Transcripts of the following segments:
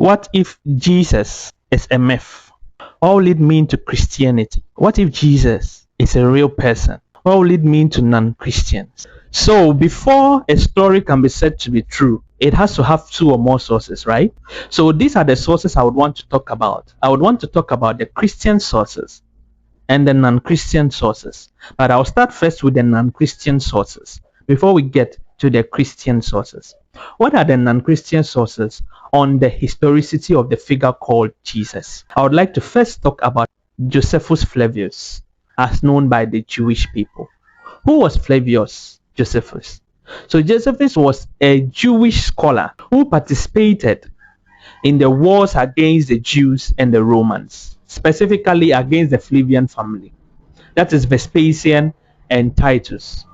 What if Jesus is a myth? What will it mean to Christianity? What if Jesus is a real person? What will it mean to non-Christians? So before a story can be said to be true, it has to have two or more sources, right? So these are the sources I would want to talk about. I would want to talk about the Christian sources and the non-Christian sources. But I'll start first with the non-Christian sources before we get to the Christian sources. What are the non-Christian sources on the historicity of the figure called Jesus? I would like to first talk about Josephus Flavius, as known by the Jewish people. Who was Flavius Josephus? So Josephus was a Jewish scholar who participated in the wars against the Jews and the Romans, specifically against the Flavian family, that is Vespasian and Titus,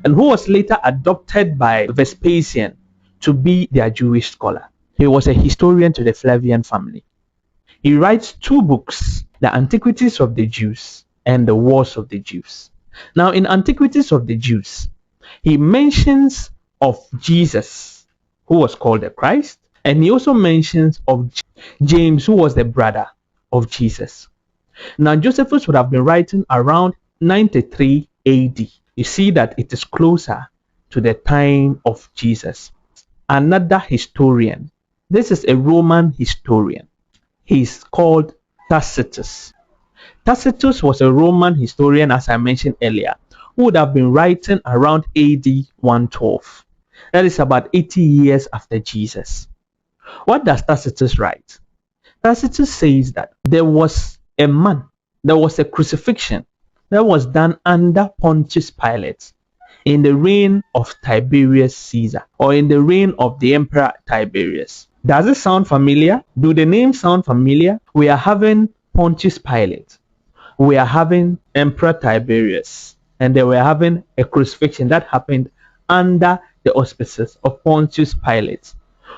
and who was later adopted by Vespasian to be their Jewish scholar. He was a historian to the Flavian family. He writes two books, The Antiquities of the Jews and The Wars of the Jews. Now, in Antiquities of the Jews, he mentions of Jesus, who was called the Christ, and he also mentions of James, who was the brother of Jesus. Now, Josephus would have been writing around 93 AD. You see that it is closer to the time of Jesus. Another historian, this is a Roman historian. He's called Tacitus. Tacitus was a Roman historian, as I mentioned earlier, who would have been writing around AD 112. That is about 80 years after Jesus. What does Tacitus write? Tacitus says that there was a man, there was a crucifixion that was done under Pontius Pilate in the reign of Tiberius Caesar, or in the reign of the Emperor Tiberius. Does it sound familiar? Do the names sound familiar? We are having Pontius Pilate, we are having Emperor Tiberius, and they were having a crucifixion that happened under the auspices of Pontius Pilate.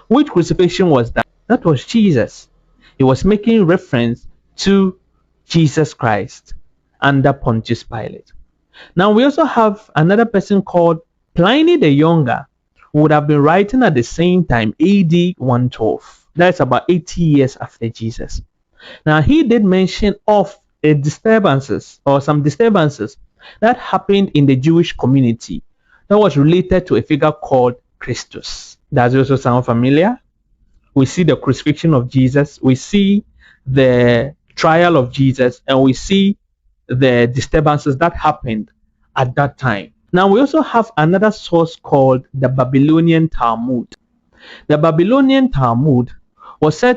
Which crucifixion was that? That was Jesus. He was making reference to Jesus Christ under Pontius Pilate. Now we also have another person called Pliny the Younger, who would have been writing at the same time, AD 112. That's about 80 years after Jesus. Now he did mention of some disturbances that happened in the Jewish community that was related to a figure called Christus. Does it also sound familiar? We see the crucifixion of Jesus, we see the trial of Jesus, and we see the disturbances that happened at that time. Now we also have another source called the Babylonian Talmud. The Babylonian Talmud was said